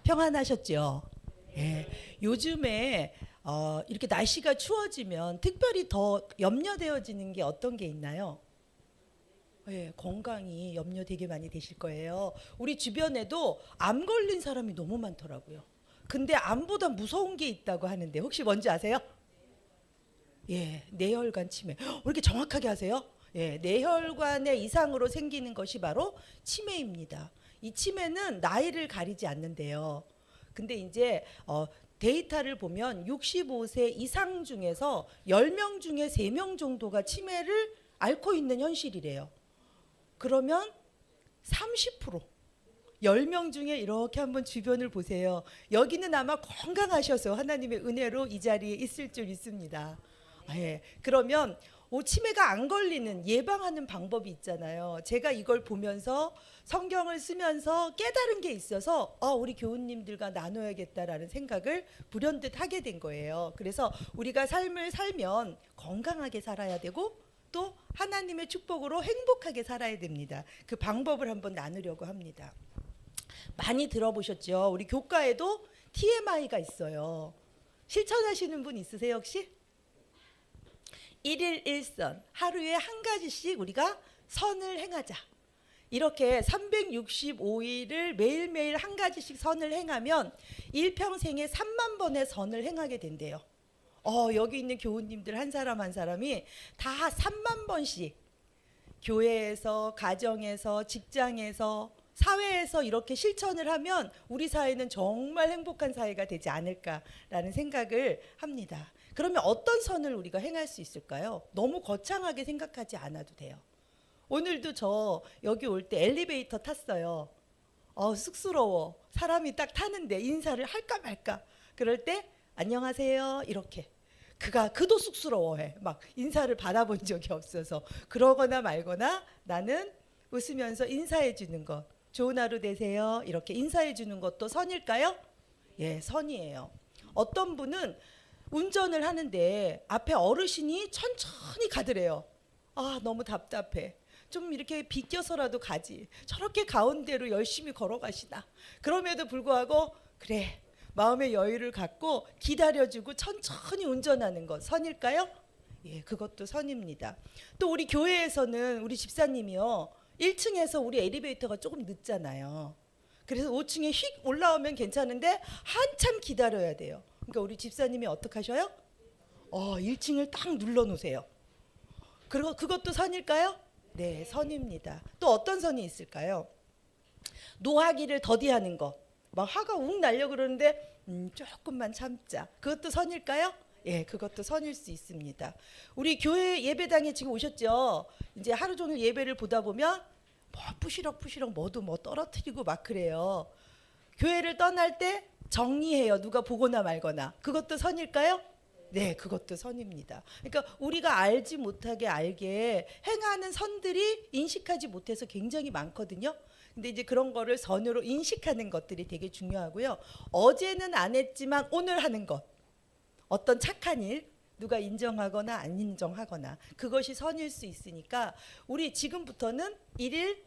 평안하셨죠? 예. 요즘에 이렇게 날씨가 추워지면 특별히 더 염려되어지는 게 어떤 게 있나요? 예, 건강이 염려 되게 많이 되실 거예요. 우리 주변에도 암 걸린 사람이 너무 많더라고요. 근데 암보다 무서운 게 있다고 하는데 혹시 뭔지 아세요? 예, 뇌혈관 치매. 왜 이렇게 정확하게 하세요? 예, 뇌혈관의 이상으로 생기는 것이 바로 치매입니다. 이 치매는 나이를 가리지 않는데요. 근데 이제 데이터를 보면 65세 이상 중에서 10명 중에 3명 정도가 치매를 앓고 있는 현실이래요. 그러면 30%, 10명 중에 이렇게 한번 주변을 보세요. 여기는 아마 건강하셔서 하나님의 은혜로 이 자리에 있을 줄 믿습니다. 예. 그러면 치매가 안 걸리는 예방하는 방법이 있잖아요. 제가 이걸 보면서 성경을 쓰면서 깨달은 게 있어서 우리 교우님들과 나눠야겠다라는 생각을 불현듯 하게 된 거예요. 그래서 우리가 삶을 살면 건강하게 살아야 되고 또 하나님의 축복으로 행복하게 살아야 됩니다. 그 방법을 한번 나누려고 합니다. 많이 들어보셨죠? 우리 교과에도 TMI가 있어요. 실천하시는 분 있으세요 혹시? 1일 1선, 하루에 한 가지씩 우리가 선을 행하자. 이렇게 365일을 매일매일 한 가지씩 선을 행하면 일평생에 3만 번의 선을 행하게 된대요. 여기 있는 교우님들 한 사람 한 사람이 다 3만 번씩 교회에서, 가정에서, 직장에서, 사회에서 이렇게 실천을 하면 우리 사회는 정말 행복한 사회가 되지 않을까라는 생각을 합니다. 그러면 어떤 선을 우리가 행할 수 있을까요? 너무 거창하게 생각하지 않아도 돼요. 오늘도 저 여기 올 때 엘리베이터 탔어요. 쑥스러워. 사람이 딱 타는데 인사를 할까 말까. 그럴 때 안녕하세요 이렇게. 그도 쑥스러워해. 막 인사를 받아본 적이 없어서. 그러거나 말거나 나는 웃으면서 인사해 주는 것. 좋은 하루 되세요. 이렇게 인사해 주는 것도 선일까요? 예, 선이에요. 어떤 분은 운전을 하는데 앞에 어르신이 천천히 가더래요. 너무 답답해. 좀 이렇게 비껴서라도 가지. 저렇게 가운데로 열심히 걸어가시나. 그럼에도 불구하고 그래. 마음의 여유를 갖고 기다려주고 천천히 운전하는 것 선일까요? 예, 그것도 선입니다. 또 우리 교회에서는 우리 집사님이요. 1층에서 우리 엘리베이터가 조금 늦잖아요. 그래서 5층에 휙 올라오면 괜찮은데 한참 기다려야 돼요. 그러니까 우리 집사님이 어떻게 하셔요? 1층을 딱 눌러 놓으세요. 그리고 그것도 선일까요? 네, 선입니다. 또 어떤 선이 있을까요? 노하기를 더디하는 거. 막 화가 욱 날려 그러는데 조금만 참자. 그것도 선일까요? 예, 그것도 선일 수 있습니다. 우리 교회 예배당에 지금 오셨죠? 이제 하루 종일 예배를 보다 보면 푸시럭 뭐도 떨어뜨리고 막 그래요. 교회를 떠날 때 정리해요. 누가 보거나 말거나. 그것도 선일까요? 네, 그것도 선입니다. 그러니까 우리가 알지 못하게 알게 행하는 선들이 인식하지 못해서 굉장히 많거든요. 근데 이제 그런 거를 선으로 인식하는 것들이 되게 중요하고요. 어제는 안 했지만 오늘 하는 것. 어떤 착한 일, 누가 인정하거나 안 인정하거나 그것이 선일 수 있으니까 우리 지금부터는 1일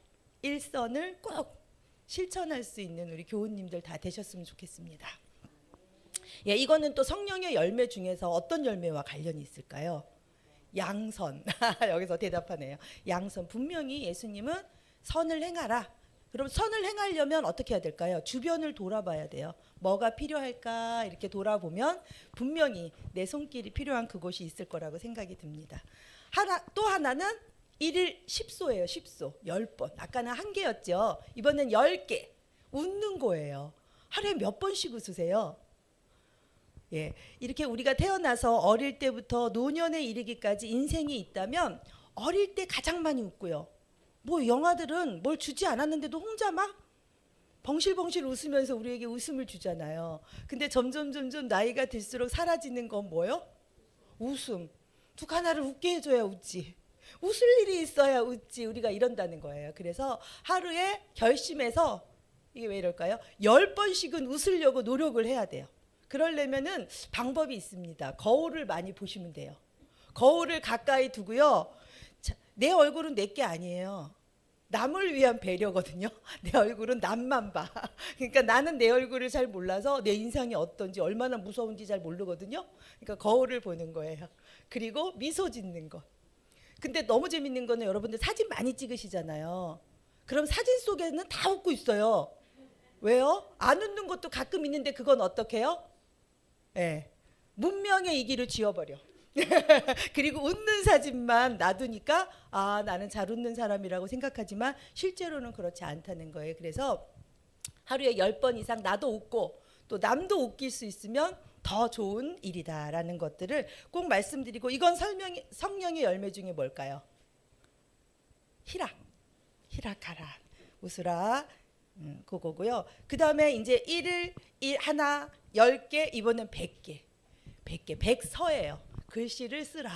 1선을 꼭 실천할 수 있는 우리 교우님들 다 되셨으면 좋겠습니다. 예, 이거는 또 성령의 열매 중에서 어떤 열매와 관련이 있을까요? 양선. 여기서 대답하네요. 양선. 분명히 예수님은 선을 행하라. 그럼 선을 행하려면 어떻게 해야 될까요? 주변을 돌아봐야 돼요. 뭐가 필요할까 이렇게 돌아보면 분명히 내 손길이 필요한 그곳이 있을 거라고 생각이 듭니다. 또 하나는 1일 10소예요. 10소. 10번. 아까는 1개였죠. 이번엔 10개. 웃는 거예요. 하루에 몇 번씩 웃으세요? 예, 이렇게 우리가 태어나서 어릴 때부터 노년에 이르기까지 인생이 있다면 어릴 때 가장 많이 웃고요. 영화들은 뭘 주지 않았는데도 혼자 막 벙실벙실 웃으면서 우리에게 웃음을 주잖아요. 근데 점점 나이가 들수록 사라지는 건 뭐요? 웃음. 누가 나를 웃게 해줘야 웃지. 웃을 일이 있어야 웃지. 우리가 이런다는 거예요. 그래서 하루에 결심해서 이게 왜 이럴까요? 10번씩은 웃으려고 노력을 해야 돼요. 그러려면은 방법이 있습니다. 거울을 많이 보시면 돼요. 거울을 가까이 두고요. 내 얼굴은 내게 아니에요. 남을 위한 배려거든요. 내 얼굴은 남만 봐. 그러니까 나는 내 얼굴을 잘 몰라서 내 인상이 어떤지 얼마나 무서운지 잘 모르거든요. 그러니까 거울을 보는 거예요. 그리고 미소 짓는 거. 근데 너무 재밌는 거는 여러분들 사진 많이 찍으시잖아요. 그럼 사진 속에는 다 웃고 있어요. 왜요? 안 웃는 것도 가끔 있는데 그건 어떻게 해요? 예. 문명의 이기를 지워버려. 그리고 웃는 사진만 놔두니까 아 나는 잘 웃는 사람이라고 생각하지만 실제로는 그렇지 않다는 거예요. 그래서 하루에 10번 이상 나도 웃고 또 남도 웃길 수 있으면 더 좋은 일이다라는 것들을 꼭 말씀드리고 이건 성령의 열매 중에 뭘까요? 희락하라 웃으라 그거고요. 그 다음에 이제 1을 하나 10개 이번엔 100개 백서예요. 글씨를 쓰라.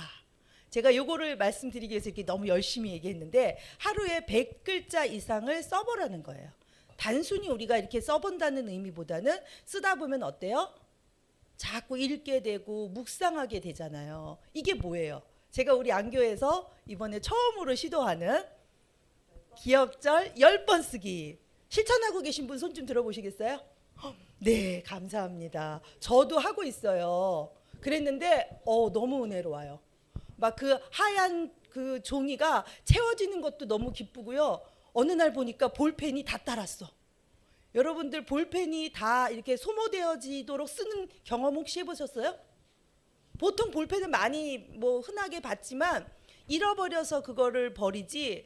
제가 요거를 말씀드리기 위해서 이렇게 너무 열심히 얘기했는데 하루에 100글자 이상을 써보라는 거예요. 단순히 우리가 이렇게 써본다는 의미보다는 쓰다 보면 어때요? 자꾸 읽게 되고 묵상하게 되잖아요. 이게 뭐예요? 제가 우리 안교에서 이번에 처음으로 시도하는 기억절 10번 쓰기 실천하고 계신 분 손 좀 들어보시겠어요? 네, 감사합니다. 저도 하고 있어요. 그랬는데 너무 은혜로워요. 막 그 하얀 그 종이가 채워지는 것도 너무 기쁘고요. 어느 날 보니까 볼펜이 다 따랐어. 여러분들 볼펜이 다 이렇게 소모되어지도록 쓰는 경험 혹시 해보셨어요? 보통 볼펜을 많이 뭐 흔하게 봤지만 잃어버려서 그거를 버리지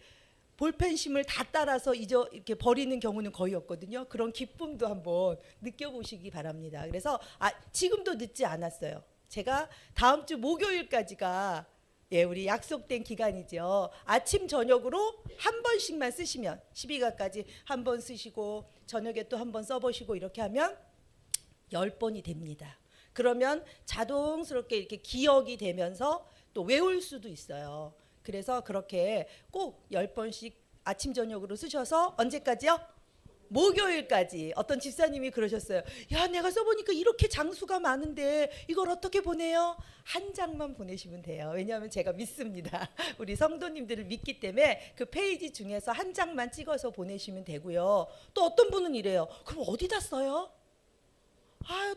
볼펜심을 다 따라서 이렇게 버리는 경우는 거의 없거든요. 그런 기쁨도 한번 느껴보시기 바랍니다. 그래서 지금도 늦지 않았어요. 제가 다음 주 목요일까지가 우리 약속된 기간이죠. 아침 저녁으로 한 번씩만 쓰시면 12가까지 한 번 쓰시고 저녁에 또 한 번 써보시고 이렇게 하면 10번이 됩니다. 그러면 자동스럽게 이렇게 기억이 되면서 또 외울 수도 있어요. 그래서 그렇게 꼭 10번씩 아침 저녁으로 쓰셔서 언제까지요? 목요일까지. 어떤 집사님이 그러셨어요. 야 내가 써보니까 이렇게 장수가 많은데 이걸 어떻게 보내요? 한 장만 보내시면 돼요. 왜냐하면 제가 믿습니다. 우리 성도님들을 믿기 때문에 그 페이지 중에서 한 장만 찍어서 보내시면 되고요. 또 어떤 분은 이래요. 그럼 어디다 써요?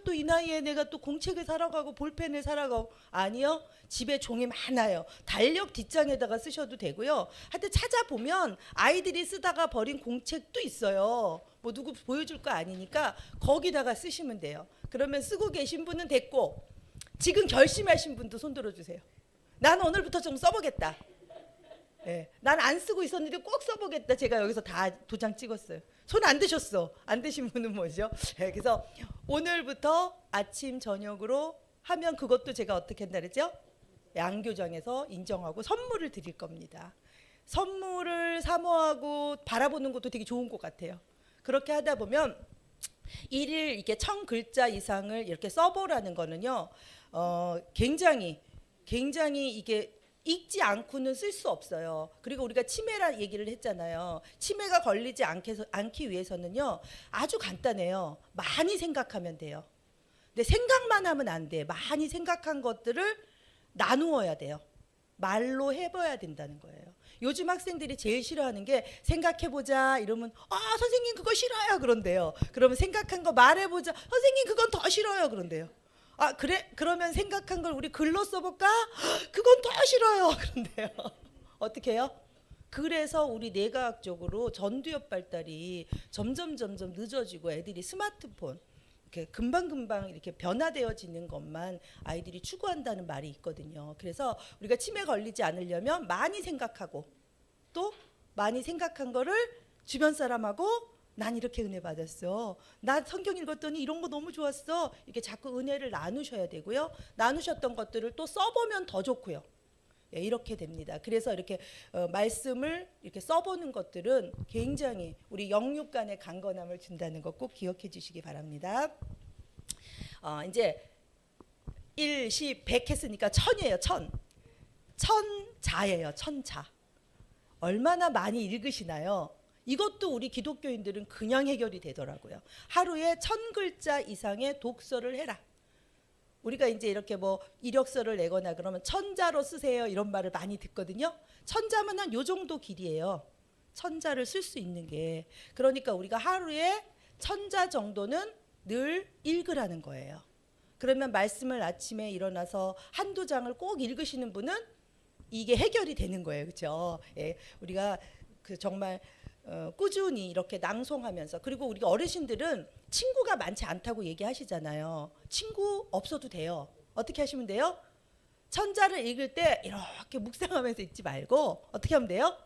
또 이 나이에 내가 또 공책을 사러 가고 볼펜을 사러 가고. 아니요. 집에 종이 많아요. 달력 뒷장에다가 쓰셔도 되고요. 하여튼 찾아보면 아이들이 쓰다가 버린 공책도 있어요. 뭐 누구 보여줄 거 아니니까 거기다가 쓰시면 돼요. 그러면 쓰고 계신 분은 됐고 지금 결심하신 분도 손 들어주세요. 나는 오늘부터 좀 써보겠다. 난 안 쓰고 있었는데 꼭 써보겠다. 제가 여기서 다 도장 찍었어요. 손 안 드셨어. 안 드신 분은 뭐죠? 그래서 오늘부터 아침 저녁으로 하면 그것도 제가 어떻게 한다 그랬죠? 양교장에서 인정하고 선물을 드릴 겁니다. 선물을 사모하고 바라보는 것도 되게 좋은 것 같아요. 그렇게 하다 보면 일일 이렇게 1000글자 이상을 이렇게 써보라는 거는요. 굉장히 이게 읽지 않고는 쓸 수 없어요. 그리고 우리가 치매라 얘기를 했잖아요. 치매가 걸리지 않기 위해서는요. 아주 간단해요. 많이 생각하면 돼요. 근데 생각만 하면 안 돼. 많이 생각한 것들을 나누어야 돼요. 말로 해봐야 된다는 거예요. 요즘 학생들이 제일 싫어하는 게 생각해보자 이러면 선생님 그거 싫어요 그런데요. 그러면 생각한 거 말해보자 선생님 그건 더 싫어요 그런데요. 그래? 그러면 생각한 걸 우리 글로 써볼까? 그건 더 싫어요 그런데요. 어떻게 해요? 그래서 우리 뇌과학적으로 전두엽 발달이 점점 늦어지고 애들이 스마트폰 이렇게 금방 이렇게 변화되어지는 것만 아이들이 추구한다는 말이 있거든요. 그래서 우리가 치매 걸리지 않으려면 많이 생각하고 또 많이 생각한 거를 주변 사람하고 난 이렇게 은혜 받았어. 나 성경 읽었더니 이런 거 너무 좋았어. 이렇게 자꾸 은혜를 나누셔야 되고요. 나누셨던 것들을 또 써보면 더 좋고요. 이렇게 됩니다. 그래서 이렇게 말씀을 이렇게 써보는 것들은 굉장히 우리 영육 간의 강건함을 준다는 거 꼭 기억해 주시기 바랍니다. 이제 1, 10, 100 했으니까 1000이에요. 1000. 천자예요. 천자. 얼마나 많이 읽으시나요? 이것도 우리 기독교인들은 그냥 해결이 되더라고요. 하루에 1000글자 이상의 독서를 해라. 우리가 이제 이렇게 뭐 이력서를 내거나 그러면 천자로 쓰세요 이런 말을 많이 듣거든요. 천자면 한 요 정도 길이에요. 천자를 쓸 수 있는 게. 그러니까 우리가 하루에 천자 정도는 늘 읽으라는 거예요. 그러면 말씀을 아침에 일어나서 한두 장을 꼭 읽으시는 분은 이게 해결이 되는 거예요. 그렇죠? 예, 우리가 정말 꾸준히 이렇게 낭송하면서, 그리고 우리 어르신들은 친구가 많지 않다고 얘기하시잖아요. 친구 없어도 돼요. 어떻게 하시면 돼요? 천자를 읽을 때 이렇게 묵상하면서 읽지 말고 어떻게 하면 돼요?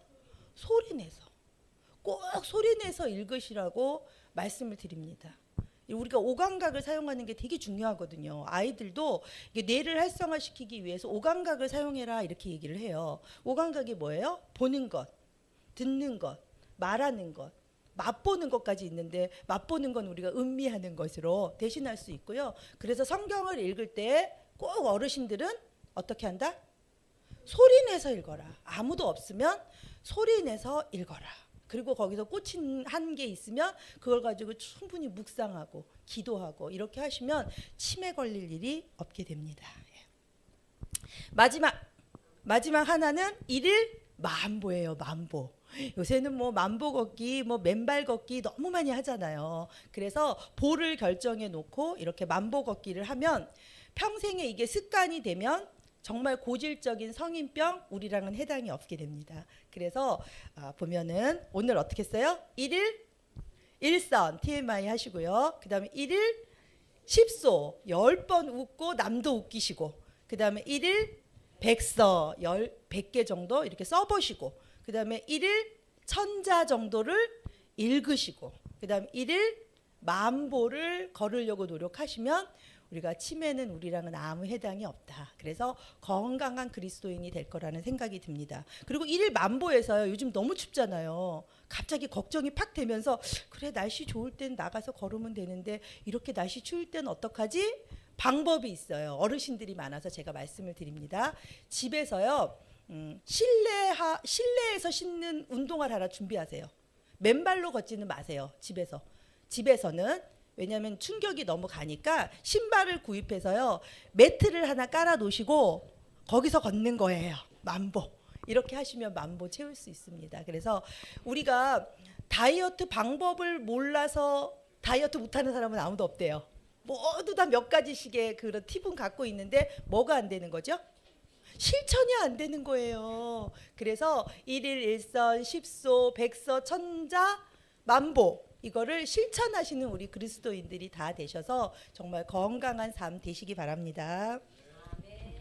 소리내서, 꼭 소리내서 읽으시라고 말씀을 드립니다. 우리가 오감각을 사용하는 게 되게 중요하거든요. 아이들도 뇌를 활성화시키기 위해서 오감각을 사용해라 이렇게 얘기를 해요. 오감각이 뭐예요? 보는 것, 듣는 것, 말하는 것, 맛보는 것까지 있는데, 맛보는 건 우리가 음미하는 것으로 대신할 수 있고요. 그래서 성경을 읽을 때 꼭 어르신들은 어떻게 한다? 소리내서 읽어라. 아무도 없으면 소리내서 읽어라. 그리고 거기서 꽂힌 한 게 있으면 그걸 가지고 충분히 묵상하고 기도하고 이렇게 하시면 치매 걸릴 일이 없게 됩니다. 마지막 하나는 일일 만보예요. 만보. 요새는 뭐 만보 걷기, 뭐 맨발 걷기 너무 많이 하잖아요. 그래서 보를 결정해 놓고 이렇게 만보 걷기를 하면 평생에 이게 습관이 되면 정말 고질적인 성인병 우리랑은 해당이 없게 됩니다. 그래서 보면은 오늘 어떻게 써요? 1일 1선 TMI 하시고요. 그 다음에 1일 10소 10번 웃고 남도 웃기시고, 그 다음에 1일 100서 100개 정도 이렇게 써보시고, 그 다음에 1일 1000자 정도를 읽으시고, 그 다음에 1일 만보를 걸으려고 노력하시면 우리가 치매는 우리랑은 아무 해당이 없다. 그래서 건강한 그리스도인이 될 거라는 생각이 듭니다. 그리고 1일 만보에서요, 요즘 너무 춥잖아요. 갑자기 걱정이 팍 되면서 그래 날씨 좋을 땐 나가서 걸으면 되는데 이렇게 날씨 추울 땐 어떡하지? 방법이 있어요. 어르신들이 많아서 제가 말씀을 드립니다. 집에서요, 실내에서 신는 운동화를 하나 준비하세요. 맨발로 걷지는 마세요. 집에서는. 왜냐하면 충격이 너무 가니까 신발을 구입해서요, 매트를 하나 깔아 놓으시고 거기서 걷는 거예요. 만보. 이렇게 하시면 만보 채울 수 있습니다. 그래서 우리가 다이어트 방법을 몰라서 다이어트 못하는 사람은 아무도 없대요. 모두 다 몇 가지씩의 그런 팁은 갖고 있는데 뭐가 안 되는 거죠? 실천이 안 되는 거예요. 그래서 1일 1선, 10소, 100서, 천자, 만보, 이거를 실천하시는 우리 그리스도인들이 다 되셔서 정말 건강한 삶 되시기 바랍니다.